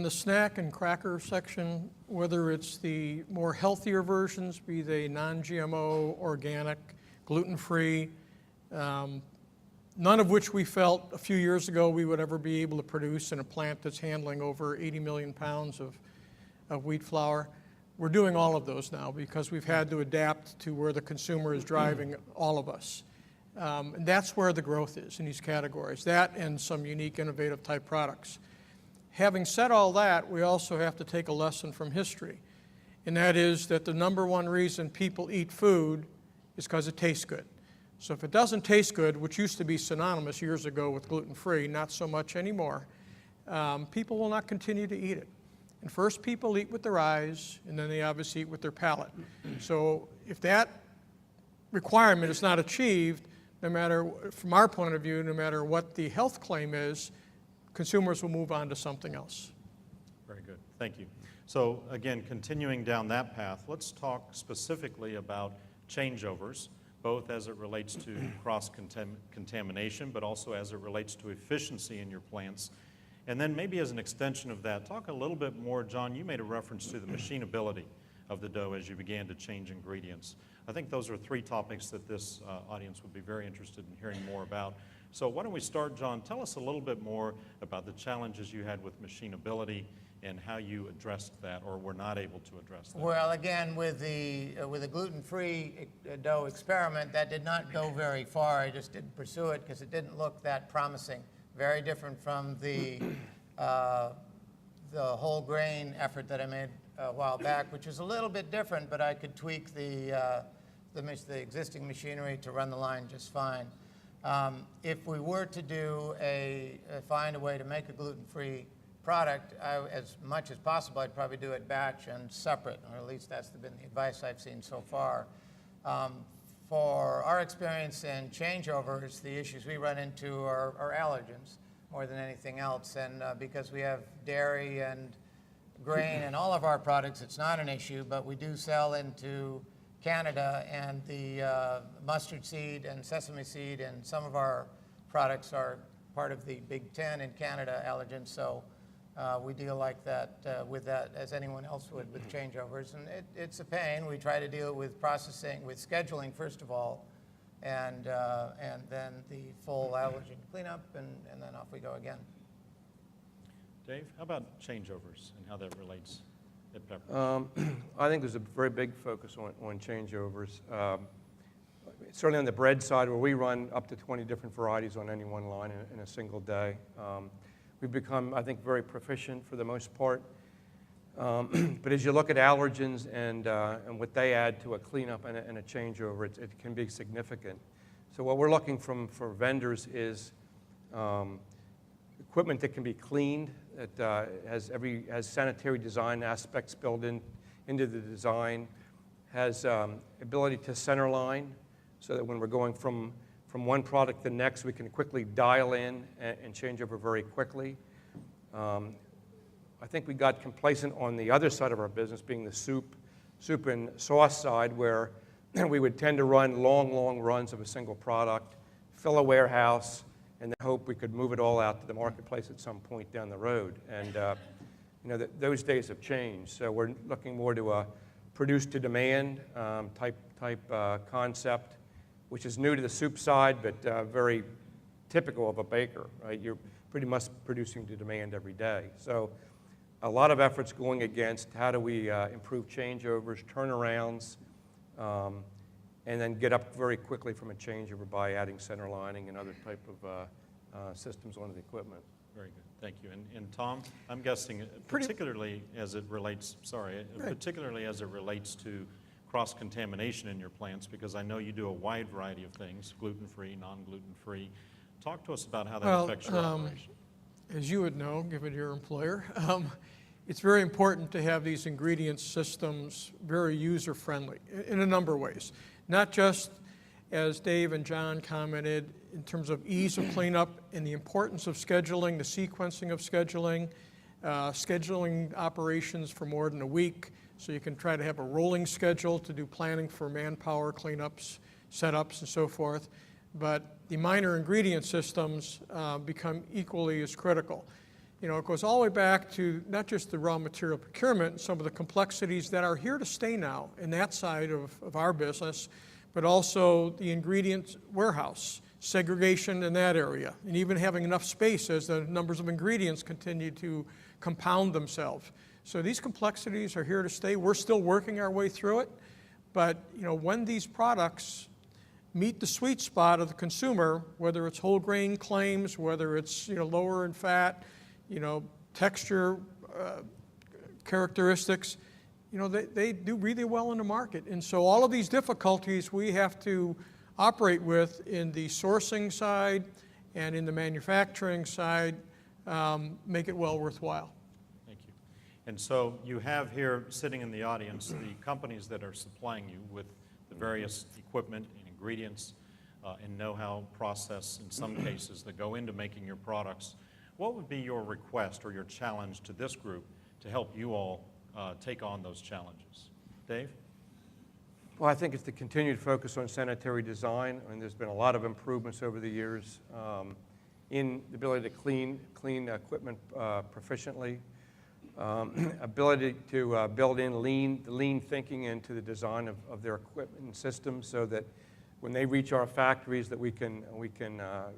snack and cracker section, whether it's the more healthier versions, be they non-GMO, organic, gluten-free, none of which we felt a few years ago we would ever be able to produce in a plant that's handling over 80 million pounds of wheat flour. We're doing all of those now because we've had to adapt to where the consumer is driving all of us. And that's where the growth is in these categories, that and some unique innovative type products. Having said all that, we also have to take a lesson from history, and that is that the number one reason people eat food is because it tastes good. So if it doesn't taste good, which used to be synonymous years ago with gluten-free, not so much anymore, people will not continue to eat it. And first people eat with their eyes, and then they obviously eat with their palate. So if that requirement is not achieved, no matter, from our point of view, no matter what the health claim is, consumers will move on to something else. Very good. Thank you. So again, continuing down that path, let's talk specifically about changeovers, both as it relates to cross-contamination, but also as it relates to efficiency in your plants. And then maybe as an extension of that, talk a little bit more, John, you made a reference to the machinability of the dough as you began to change ingredients. I think those are three topics that this audience would be very interested in hearing more about. So why don't we start, John, tell us a little bit more about the challenges you had with machinability and how you addressed that or were not able to address that. Well, again, with the gluten-free dough experiment, that did not go very far. I just didn't pursue it because it didn't look that promising. Very different from the whole grain effort that I made a while back, which is a little bit different, but I could tweak the existing machinery to run the line just fine. If we were to find a way to make a gluten-free product, as much as possible, I'd probably do it batch and separate, or at least that's been the advice I've seen so far. For our experience in changeovers, the issues we run into are allergens more than anything else. And because we have dairy and grain in all of our products, it's not an issue, but we do sell into Canada, and the mustard seed and sesame seed and some of our products are part of the Big Ten in Canada allergens. So we deal like that with that as anyone else would with changeovers, and it's a pain. We try to deal with processing, with scheduling first of all, and then the full allergen cleanup, and then off we go again. Dave, how about changeovers and how that relates at Pepperidge? I think there's a very big focus on changeovers. Certainly on the bread side, where we run up to 20 different varieties on any one line in a single day. We've become, I think, very proficient for the most part. But as you look at allergens and what they add to a cleanup and a changeover, it can be significant. So what we're looking for vendors is equipment that can be cleaned, that has sanitary design aspects built into the design, has ability to center line, so that when we're going from one product to the next, we can quickly dial in and change over very quickly. I think we got complacent on the other side of our business, being the soup and sauce side, where we would tend to run long runs of a single product, fill a warehouse, and then hope we could move it all out to the marketplace at some point down the road. And those days have changed. So we're looking more to a produce-to-demand type concept, which is new to the soup side, but very typical of a baker, right? You're pretty much producing to demand every day. So a lot of efforts going against how do we improve changeovers, turnarounds, and then get up very quickly from a changeover by adding center lining and other type of systems onto the equipment. Very good, thank you. And Tom, I'm guessing particularly as it relates, particularly as it relates to cross-contamination in your plants, because I know you do a wide variety of things, gluten-free, non-gluten-free. Talk to us about how that affects your operation. As you would know, given your employer, it's very important to have these ingredient systems very user-friendly in a number of ways. Not just, as Dave and John commented, in terms of ease of cleanup and the importance of scheduling, the sequencing of scheduling, scheduling operations for more than a week, so you can try to have a rolling schedule to do planning for manpower, cleanups, setups, and so forth. But the minor ingredient systems become equally as critical. You know, it goes all the way back to not just the raw material procurement and some of the complexities that are here to stay now in that side of our business, but also the ingredient warehouse, segregation in that area, and even having enough space as the numbers of ingredients continue to compound themselves. So these complexities are here to stay. We're still working our way through it, but you know, when these products meet the sweet spot of the consumer, whether it's whole grain claims, whether it's lower in fat, texture characteristics, they do really well in the market. And so all of these difficulties we have to operate with in the sourcing side and in the manufacturing side make it well worthwhile. Thank you. And so you have here sitting in the audience the companies that are supplying you with the various equipment and ingredients and know-how, process in some cases that go into making your products. What would be your request or your challenge to this group to help you all take on those challenges? Dave? Well, I think it's the continued focus on sanitary design. I mean, there's been a lot of improvements over the years in the ability to clean equipment proficiently, ability to build in lean thinking into the design of their equipment and systems, so that when they reach our factories, that we can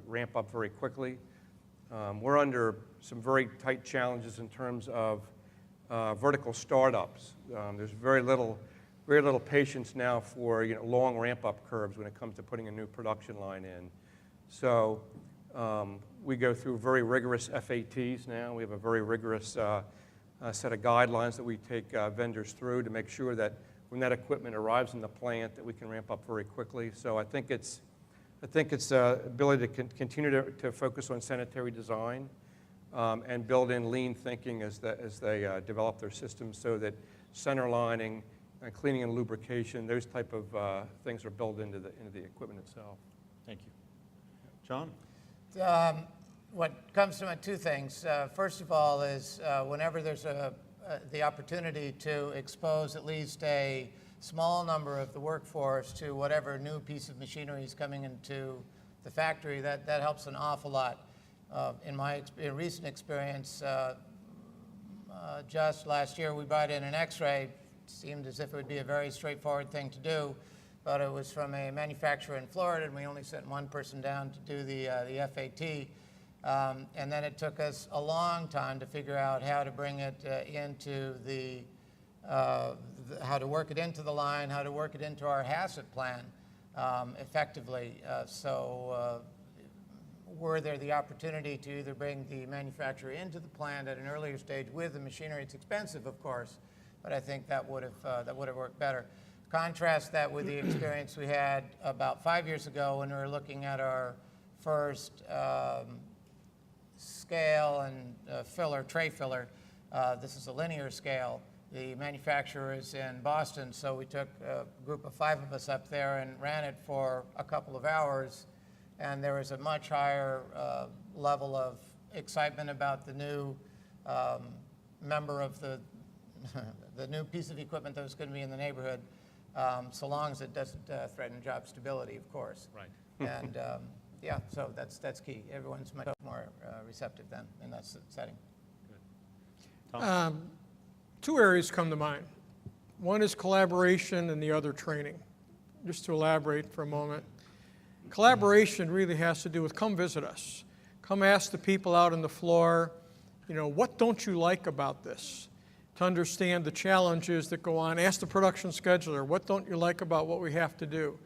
ramp up very quickly. We're under some very tight challenges in terms of vertical startups. There's very little patience now for long ramp-up curves when it comes to putting a new production line in. So we go through very rigorous FATs now. We have a very rigorous set of guidelines that we take vendors through to make sure that when that equipment arrives in the plant, that we can ramp up very quickly. So I think it's ability to continue to focus on sanitary design and build in lean thinking as they develop their systems, so that center lining, cleaning and lubrication, those type of things are built into the equipment itself. Thank you. John? What comes to mind, two things. First of all is whenever there's the opportunity to expose at least a small number of the workforce to whatever new piece of machinery is coming into the factory, that helps an awful lot. In my recent experience, just last year we brought in an X-ray. It seemed as if it would be a very straightforward thing to do, but it was from a manufacturer in Florida, and we only sent one person down to do the FAT. And then it took us a long time to figure out how to bring it into how to work it into the line, how to work it into our HACCP plan effectively. So were there the opportunity to either bring the manufacturer into the plant at an earlier stage with the machinery? It's expensive, of course, but I think that would have worked better. Contrast that with the experience we had about 5 years ago when we were looking at our first scale and tray filler. This is a linear scale. The manufacturer is in Boston, so we took a group of 5 of us up there and ran it for a couple of hours, and there was a much higher level of excitement about the new member of the new piece of equipment that was going to be in the neighborhood, so long as it doesn't threaten job stability, of course. Right. And yeah, so that's key. Everyone's much more receptive then in that setting. Good. Tom? 2 areas come to mind. One is collaboration and the other training. Just to elaborate for a moment. Collaboration really has to do with come visit us. come ask the people out on the floor, what don't you like about this? To understand the challenges that go on. Ask the production scheduler, what don't you like about what we have to do?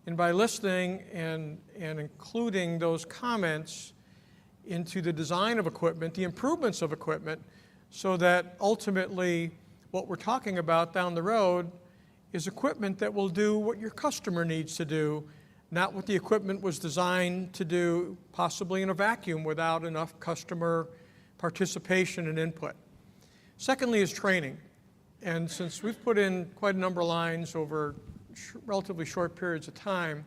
And by listening and including those comments into the design of equipment, the improvements of equipment, so that ultimately what we're talking about down the road is equipment that will do what your customer needs to do, not what the equipment was designed to do, possibly in a vacuum without enough customer participation and input. Secondly is training. And since we've put in quite a number of lines over relatively short periods of time,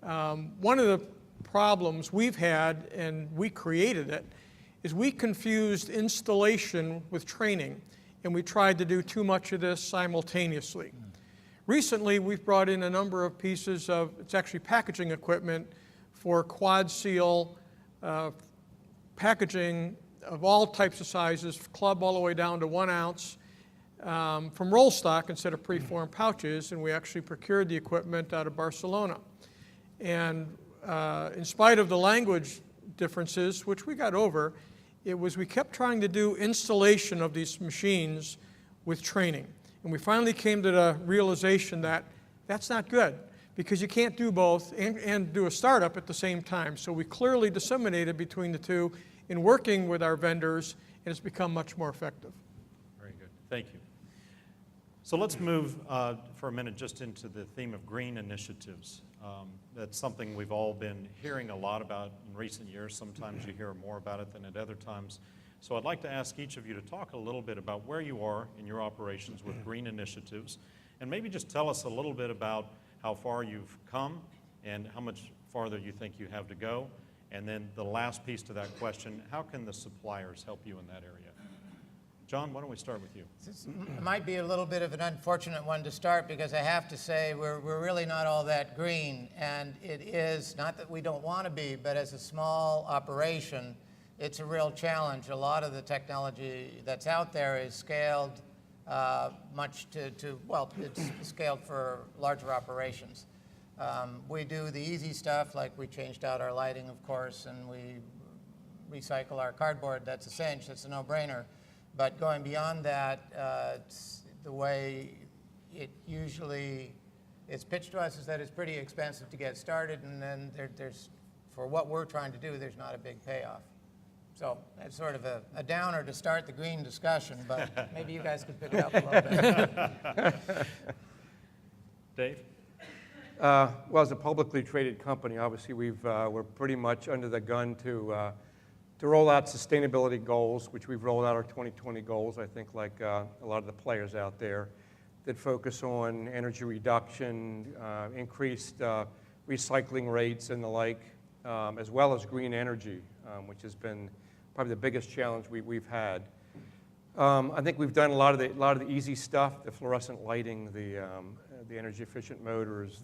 one of the problems we've had, and we created it, is we confused installation with training, and we tried to do too much of this simultaneously. Recently, we've brought in a number of pieces of, it's actually packaging equipment for quad seal packaging of all types of sizes, club all the way down to 1 ounce, from roll stock instead of preformed pouches, and we actually procured the equipment out of Barcelona. And in spite of the language differences, which we got over, we kept trying to do installation of these machines with training. And we finally came to the realization that that's not good, because you can't do both and do a startup at the same time. So we clearly disseminated between the two in working with our vendors, and it's become much more effective. Very good. Thank you. So let's move for a minute just into the theme of green initiatives. That's something we've all been hearing a lot about in recent years. Sometimes you hear more about it than at other times. So I'd like to ask each of you to talk a little bit about where you are in your operations with green initiatives, and maybe just tell us a little bit about how far you've come and how much farther you think you have to go. And then the last piece to that question, how can the suppliers help you in that area? John, why don't we start with you? This might be a little bit of an unfortunate one to start, because I have to say we're really not all that green, and it is not that we don't want to be, but as a small operation, it's a real challenge. A lot of the technology that's out there is scaled it's scaled for larger operations. We do the easy stuff, like we changed out our lighting, of course, and we recycle our cardboard. That's a cinch. That's a no-brainer. But going beyond that, it's the way it usually is pitched to us is that it's pretty expensive to get started, and then there's, for what we're trying to do, there's not a big payoff. So that's sort of a downer to start the green discussion, but maybe you guys could pick it up a little bit. Dave? Well, as a publicly traded company, obviously we're pretty much under the gun to roll out sustainability goals, which we've rolled out our 2020 goals, I think, like a lot of the players out there, that focus on energy reduction, increased recycling rates and the like, as well as green energy, which has been probably the biggest challenge we've had. I think we've done a lot of the easy stuff, the fluorescent lighting, the energy efficient motors,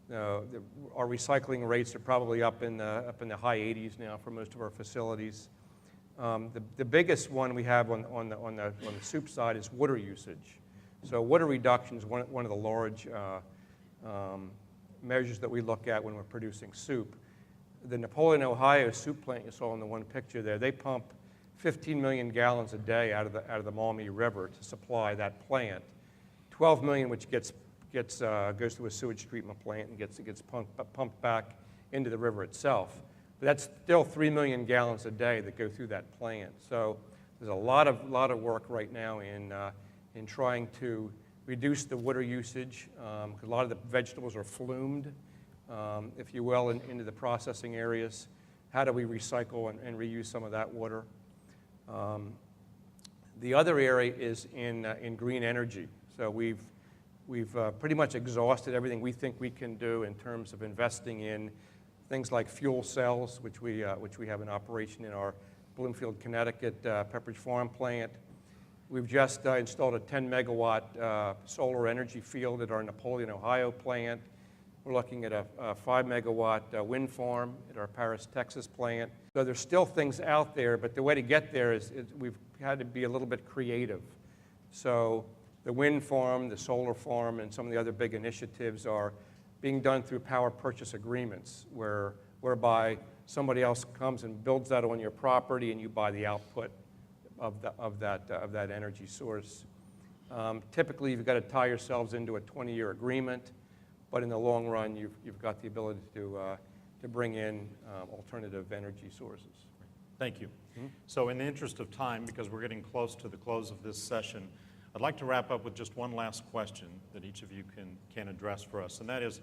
our recycling rates are probably up in the high 80s now for most of our facilities. The biggest one we have on the soup side is water usage. So water reduction is one of the large measures that we look at when we're producing soup. The Napoleon, Ohio soup plant you saw in the one picture there, they pump 15 million gallons a day out of the Maumee River to supply that plant. 12 million, which goes through a sewage treatment plant and gets pumped back into the river itself. But that's still 3 million gallons a day that go through that plant. So there's a lot of work right now in trying to reduce the water usage, because a lot of the vegetables are flumed, if you will, into the processing areas. How do we recycle and reuse some of that water? The other area is in green energy. So we've pretty much exhausted everything we think we can do in terms of investing in things like fuel cells, which we have in operation in our Bloomfield, Connecticut Pepperidge Farm plant. We've just installed a 10 megawatt solar energy field at our Napoleon, Ohio plant. We're looking at a 5 megawatt wind farm at our Paris, Texas plant. So there's still things out there, but the way to get there is we've had to be a little bit creative. So the wind farm, the solar farm, and some of the other big initiatives are being done through power purchase agreements, whereby somebody else comes and builds that on your property, and you buy the output of that energy source. Typically, you've got to tie yourselves into a 20-year agreement, but in the long run, you've got the ability to bring in alternative energy sources. Thank you. So in the interest of time, because we're getting close to the close of this session, I'd like to wrap up with just one last question that each of you can address for us, and that is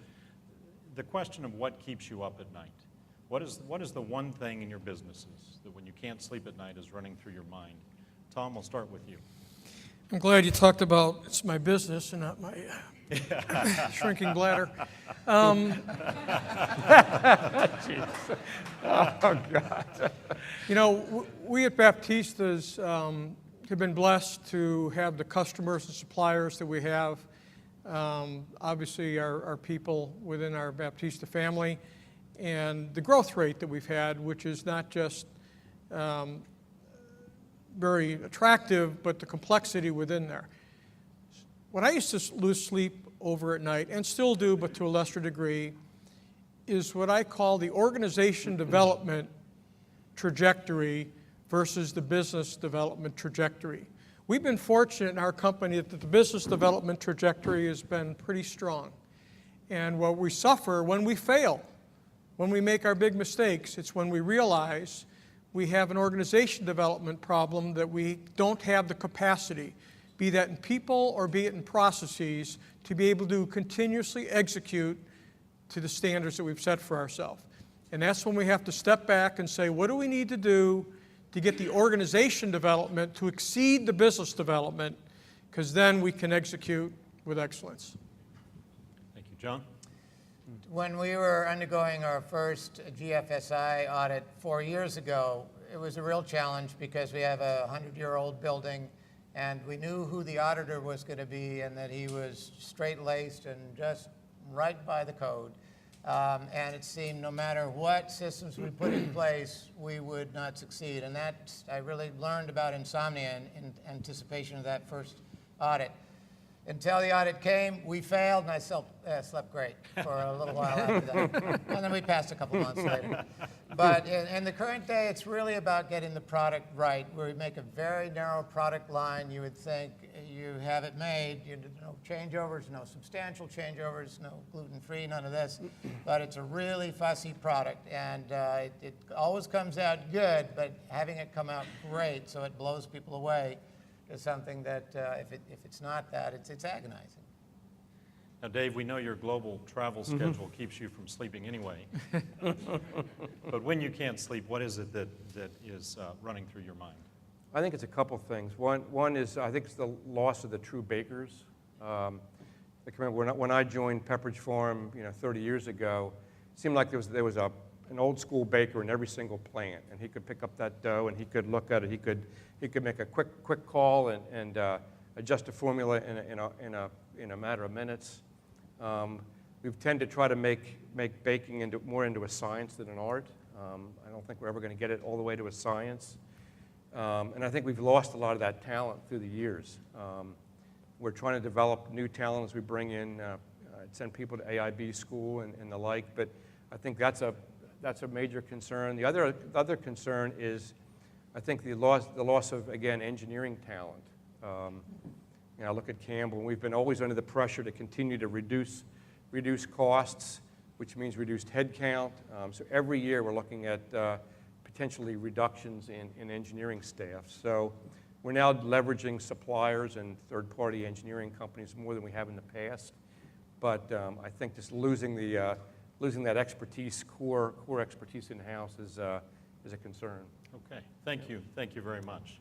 the question of what keeps you up at night. What is the one thing in your businesses that when you can't sleep at night is running through your mind? Tom, we'll start with you. I'm glad you talked about it's my business and not my shrinking bladder. Oh, God. You know, we at Baptistas have been blessed to have the customers and suppliers that we have. Obviously, our people within our Baptista family, and the growth rate that we've had, which is not just very attractive, but the complexity within there. What I used to lose sleep over at night, and still do, but to a lesser degree, is what I call the organization development trajectory versus the business development trajectory. We've been fortunate in our company that the business development trajectory has been pretty strong. And what we suffer when we fail, when we make our big mistakes, it's when we realize we have an organization development problem that we don't have the capacity, be that in people or be it in processes, to be able to continuously execute to the standards that we've set for ourselves. And that's when we have to step back and say, what do we need to do to get the organization development to exceed the business development, because then we can execute with excellence. Thank you. John? When we were undergoing our first Gfsi audit 4 years ago, it was a real challenge because we have a 100-year-old building, and we knew who the auditor was going to be and that he was straight-laced and just right by the code. And it seemed no matter what systems we put in place, we would not succeed. And that, I really learned about insomnia in anticipation of that first audit. Until the audit came, we failed, and I slept great for a little while after that. And then we passed a couple months later. But in the current day, it's really about getting the product right, where we make a very narrow product line. You would think you have it made, no changeovers, no substantial changeovers, no gluten-free, none of this. But it's a really fussy product, and it always comes out good, but having it come out great so it blows people away is something that if it's not that, it's agonizing. Now, Dave, we know your global travel schedule keeps you from sleeping anyway. But when you can't sleep, what is it that is running through your mind? I think it's a couple things. One is, I think it's the loss of the true bakers. I can remember when I joined Pepperidge Farm 30 years ago, it seemed like there was an old school baker in every single plant, and he could pick up that dough and he could look at it. He could make a quick call and adjust a formula in a matter of minutes. We've tended to try to make baking more into a science than an art. I don't think we're ever going to get it all the way to a science. And I think we've lost a lot of that talent through the years. We're trying to develop new talent as we bring in, send people to AIB school and the like, but I think that's a major concern. The other concern is, I think the loss of, again, engineering talent. I look at Campbell, and we've been always under the pressure to continue to reduce costs, which means reduced headcount. So every year we're looking at potentially reductions in engineering staff. So we're now leveraging suppliers and third-party engineering companies more than we have in the past. But I think just losing that expertise, core expertise in-house is a concern. Okay, thank you very much.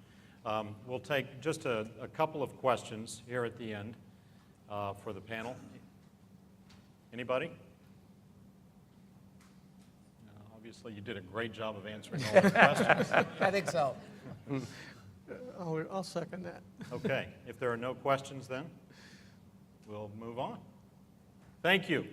We'll take just a couple of questions here at the end for the panel. Anybody? Obviously, you did a great job of answering all the questions. I think so. I'll second that. Okay, if there are no questions then, we'll move on. Thank you.